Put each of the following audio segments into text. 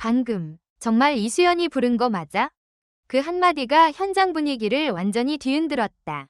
방금 정말 이수연이 부른 거 맞아? 그 한마디가 현장 분위기를 완전히 뒤흔들었다.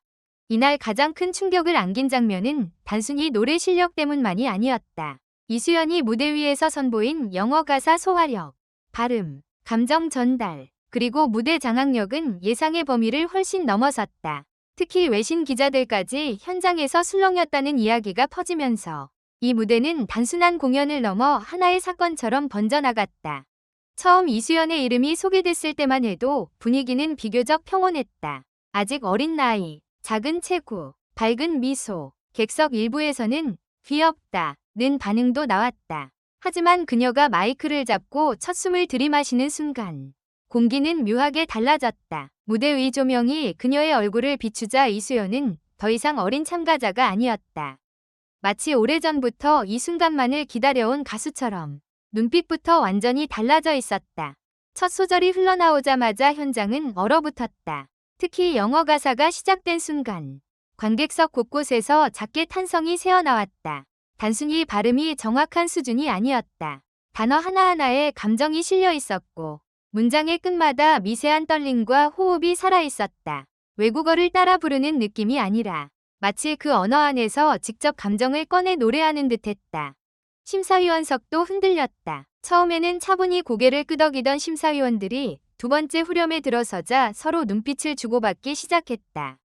이날 가장 큰 충격을 안긴 장면은 단순히 노래 실력 때문만이 아니었다. 이수연이 무대 위에서 선보인 영어 가사 소화력, 발음, 감정 전달, 그리고 무대 장악력은 예상의 범위를 훨씬 넘어섰다. 특히 외신 기자들까지 현장에서 술렁였다는 이야기가 퍼지면서 이 무대는 단순한 공연을 넘어 하나의 사건처럼 번져나갔다. 처음 이수연의 이름이 소개됐을 때만 해도 분위기는 비교적 평온했다. 아직 어린 나이, 작은 체구, 밝은 미소, 객석 일부에서는 귀엽다는 반응도 나왔다. 하지만 그녀가 마이크를 잡고 첫 숨을 들이마시는 순간 공기는 묘하게 달라졌다. 무대 위 조명이 그녀의 얼굴을 비추자 이수연은 더 이상 어린 참가자가 아니었다. 마치 오래전부터 이 순간만을 기다려온 가수처럼 눈빛부터 완전히 달라져 있었다. 첫 소절이 흘러나오자마자 현장은 얼어붙었다. 특히 영어 가사가 시작된 순간 관객석 곳곳에서 작게 탄성이 새어나왔다. 단순히 발음이 정확한 수준이 아니었다. 단어 하나하나에 감정이 실려 있었고 문장의 끝마다 미세한 떨림과 호흡이 살아있었다. 외국어를 따라 부르는 느낌이 아니라 마치 그 언어 안에서 직접 감정을 꺼내 노래하는 듯했다. 심사위원석도 흔들렸다. 처음에는 차분히 고개를 끄덕이던 심사위원들이 두 번째 후렴에 들어서자 서로 눈빛을 주고받기 시작했다.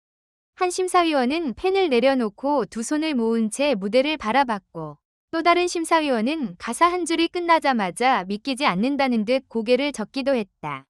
한 심사위원은 펜을 내려놓고 두 손을 모은 채 무대를 바라봤고 또 다른 심사위원은 가사 한 줄이 끝나자마자 믿기지 않는다는 듯 고개를 젓기도 했다.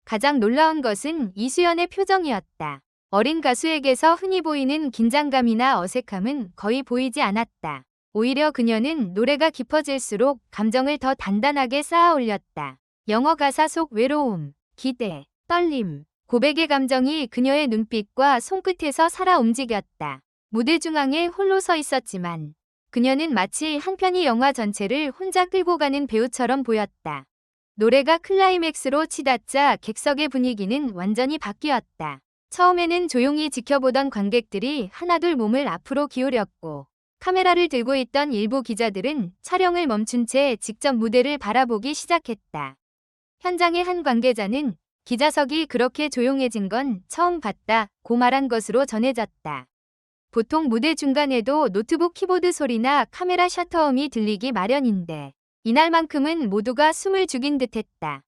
가장 놀라운 것은 이수연의 표정이었다. 어린 가수에게서 흔히 보이는 긴장감이나 어색함은 거의 보이지 않았다. 오히려 그녀는 노래가 깊어질수록 감정을 더 단단하게 쌓아 올렸다. 영어 가사 속 외로움, 기대, 떨림, 고백의 감정이 그녀의 눈빛과 손끝에서 살아 움직였다. 무대 중앙에 홀로 서 있었지만 그녀는 마치 한 편의 영화 전체를 혼자 끌고 가는 배우처럼 보였다. 노래가 클라이맥스로 치닫자 객석의 분위기는 완전히 바뀌었다. 처음에는 조용히 지켜보던 관객들이 하나둘 몸을 앞으로 기울였고 카메라를 들고 있던 일부 기자들은 촬영을 멈춘 채 직접 무대를 바라보기 시작했다. 현장의 한 관계자는 기자석이 그렇게 조용해진 건 처음 봤다고 말한 것으로 전해졌다. 보통 무대 중간에도 노트북 키보드 소리나 카메라 셔터음이 들리기 마련인데 이날만큼은 모두가 숨을 죽인 듯했다.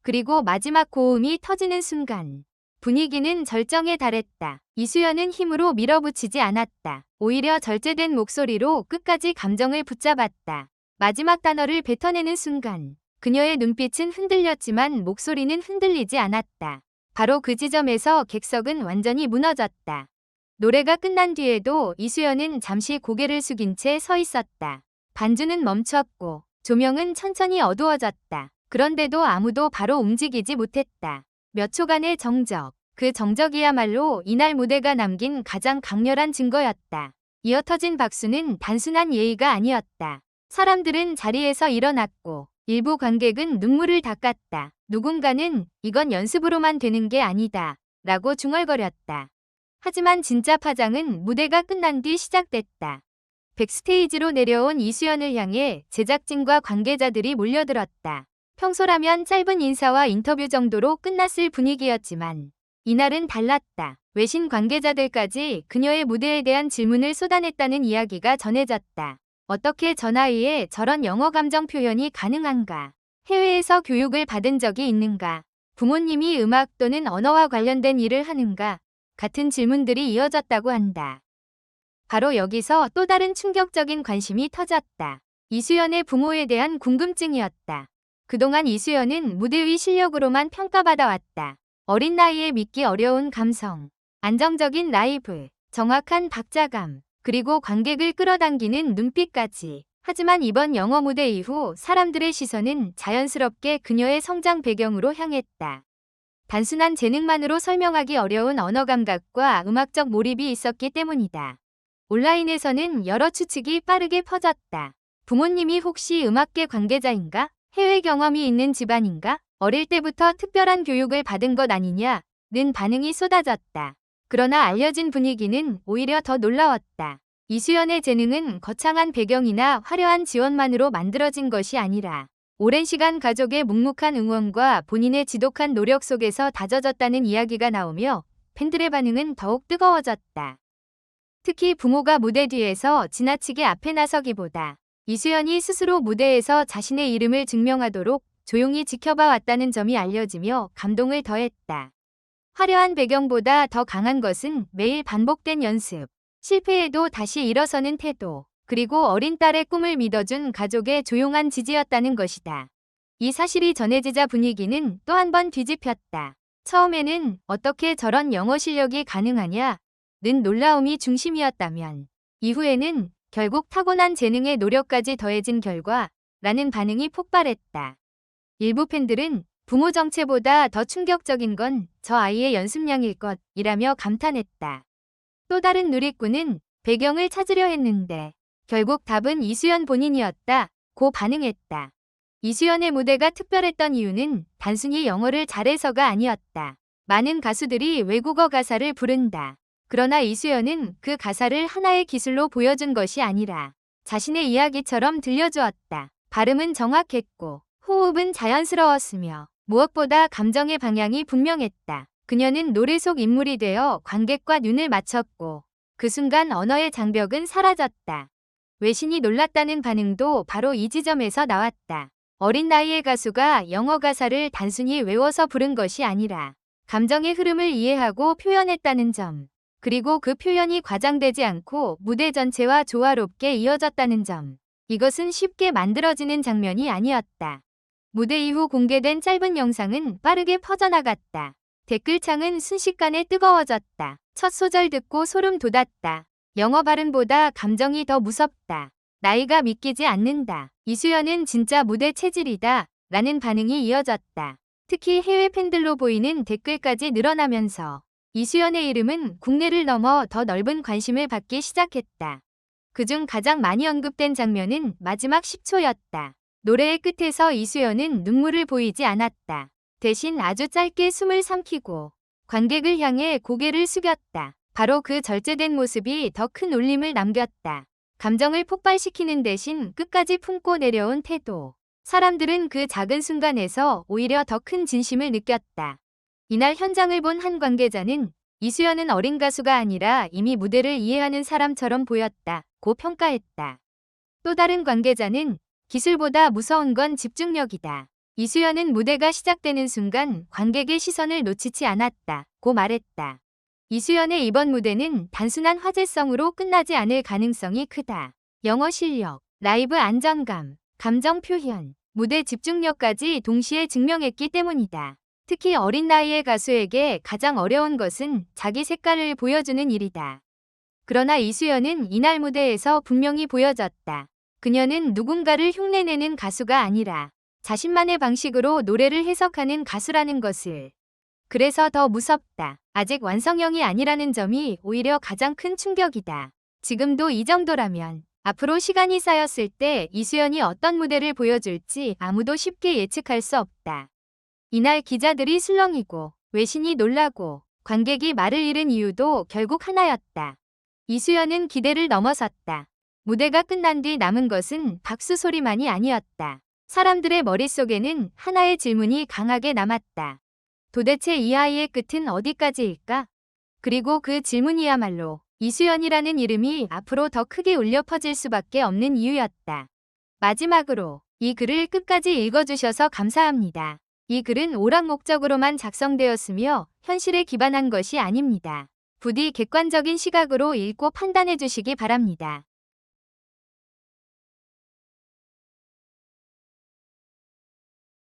그리고 마지막 고음이 터지는 순간 분위기는 절정에 달했다. 이수연은 힘으로 밀어붙이지 않았다. 오히려 절제된 목소리로 끝까지 감정을 붙잡았다. 마지막 단어를 뱉어내는 순간 그녀의 눈빛은 흔들렸지만 목소리는 흔들리지 않았다. 바로 그 지점에서 객석은 완전히 무너졌다. 노래가 끝난 뒤에도 이수연은 잠시 고개를 숙인 채 서 있었다. 반주는 멈췄고 조명은 천천히 어두워졌다. 그런데도 아무도 바로 움직이지 못했다. 몇 초간의 정적, 그 정적이야말로 이날 무대가 남긴 가장 강렬한 증거였다. 이어 터진 박수는 단순한 예의가 아니었다. 사람들은 자리에서 일어났고 일부 관객은 눈물을 닦았다. 누군가는 이건 연습으로만 되는 게 아니다 라고 중얼거렸다. 하지만 진짜 파장은 무대가 끝난 뒤 시작됐다. 백스테이지로 내려온 이수연을 향해 제작진과 관계자들이 몰려들었다. 평소라면 짧은 인사와 인터뷰 정도로 끝났을 분위기였지만 이날은 달랐다. 외신 관계자들까지 그녀의 무대에 대한 질문을 쏟아냈다는 이야기가 전해졌다. 어떻게 저 나이에 저런 영어 감정 표현이 가능한가? 해외에서 교육을 받은 적이 있는가? 부모님이 음악 또는 언어와 관련된 일을 하는가? 같은 질문들이 이어졌다고 한다. 바로 여기서 또 다른 충격적인 관심이 터졌다. 이수연의 부모에 대한 궁금증이었다. 그동안 이수연은 무대 위 실력으로만 평가받아왔다. 어린 나이에 믿기 어려운 감성, 안정적인 라이브, 정확한 박자감, 그리고 관객을 끌어당기는 눈빛까지. 하지만 이번 영어 무대 이후 사람들의 시선은 자연스럽게 그녀의 성장 배경으로 향했다. 단순한 재능만으로 설명하기 어려운 언어 감각과 음악적 몰입이 있었기 때문이다. 온라인에서는 여러 추측이 빠르게 퍼졌다. 부모님이 혹시 음악계 관계자인가? 해외 경험이 있는 집안인가? 어릴 때부터 특별한 교육을 받은 것 아니냐는 반응이 쏟아졌다. 그러나 알려진 분위기는 오히려 더 놀라웠다. 이수연의 재능은 거창한 배경이나 화려한 지원만으로 만들어진 것이 아니라 오랜 시간 가족의 묵묵한 응원과 본인의 지독한 노력 속에서 다져졌다는 이야기가 나오며 팬들의 반응은 더욱 뜨거워졌다. 특히 부모가 무대 뒤에서 지나치게 앞에 나서기보다 이수연이 스스로 무대에서 자신의 이름을 증명하도록 조용히 지켜봐 왔다는 점이 알려지며 감동을 더했다. 화려한 배경보다 더 강한 것은 매일 반복된 연습, 실패에도 다시 일어서는 태도, 그리고 어린 딸의 꿈을 믿어준 가족의 조용한 지지였다는 것이다. 이 사실이 전해지자 분위기는 또 한 번 뒤집혔다. 처음에는 어떻게 저런 영어 실력이 가능하냐? 는 놀라움이 중심이었다면 이후에는 결국 타고난 재능의 노력까지 더해진 결과라는 반응이 폭발했다. 일부 팬들은 부모 정체보다 더 충격적인 건 저 아이의 연습량일 것이라며 감탄했다. 또 다른 누리꾼은 배경을 찾으려 했는데 결국 답은 이수연 본인이었다고 반응했다. 이수연의 무대가 특별했던 이유는 단순히 영어를 잘해서가 아니었다. 많은 가수들이 외국어 가사를 부른다. 그러나 이수연은 그 가사를 하나의 기술로 보여준 것이 아니라 자신의 이야기처럼 들려주었다. 발음은 정확했고 호흡은 자연스러웠으며 무엇보다 감정의 방향이 분명했다. 그녀는 노래 속 인물이 되어 관객과 눈을 맞췄고 그 순간 언어의 장벽은 사라졌다. 외신이 놀랐다는 반응도 바로 이 지점에서 나왔다. 어린 나이의 가수가 영어 가사를 단순히 외워서 부른 것이 아니라 감정의 흐름을 이해하고 표현했다는 점, 그리고 그 표현이 과장되지 않고 무대 전체와 조화롭게 이어졌다는 점. 이것은 쉽게 만들어지는 장면이 아니었다. 무대 이후 공개된 짧은 영상은 빠르게 퍼져나갔다. 댓글창은 순식간에 뜨거워졌다. 첫 소절 듣고 소름 돋았다. 영어 발음보다 감정이 더 무섭다. 나이가 믿기지 않는다. 이수연은 진짜 무대 체질이다. 라는 반응이 이어졌다. 특히 해외 팬들로 보이는 댓글까지 늘어나면서 이수연의 이름은 국내를 넘어 더 넓은 관심을 받기 시작했다. 그중 가장 많이 언급된 장면은 마지막 10초였다. 노래의 끝에서 이수연은 눈물을 보이지 않았다. 대신 아주 짧게 숨을 삼키고 관객을 향해 고개를 숙였다. 바로 그 절제된 모습이 더 큰 울림을 남겼다. 감정을 폭발시키는 대신 끝까지 품고 내려온 태도. 사람들은 그 작은 순간에서 오히려 더 큰 진심을 느꼈다. 이날 현장을 본 한 관계자는 이수연은 어린 가수가 아니라 이미 무대를 이해하는 사람처럼 보였다고 평가했다. 또 다른 관계자는 기술보다 무서운 건 집중력이다. 이수연은 무대가 시작되는 순간 관객의 시선을 놓치지 않았다고 말했다. 이수연의 이번 무대는 단순한 화제성으로 끝나지 않을 가능성이 크다. 영어 실력, 라이브 안정감, 감정 표현, 무대 집중력까지 동시에 증명했기 때문이다. 특히 어린 나이의 가수에게 가장 어려운 것은 자기 색깔을 보여주는 일이다. 그러나 이수연은 이날 무대에서 분명히 보여줬다. 그녀는 누군가를 흉내내는 가수가 아니라 자신만의 방식으로 노래를 해석하는 가수라는 것을. 그래서 더 무섭다. 아직 완성형이 아니라는 점이 오히려 가장 큰 충격이다. 지금도 이 정도라면 앞으로 시간이 쌓였을 때 이수연이 어떤 무대를 보여줄지 아무도 쉽게 예측할 수 없다. 이날 기자들이 술렁이고 외신이 놀라고 관객이 말을 잃은 이유도 결국 하나였다. 이수연은 기대를 넘어섰다. 무대가 끝난 뒤 남은 것은 박수 소리만이 아니었다. 사람들의 머릿속에는 하나의 질문이 강하게 남았다. 도대체 이 아이의 끝은 어디까지일까? 그리고 그 질문이야말로 이수연이라는 이름이 앞으로 더 크게 울려 퍼질 수밖에 없는 이유였다. 마지막으로 이 글을 끝까지 읽어주셔서 감사합니다. 이 글은 오락 목적으로만 작성되었으며 현실에 기반한 것이 아닙니다. 부디 객관적인 시각으로 읽고 판단해 주시기 바랍니다.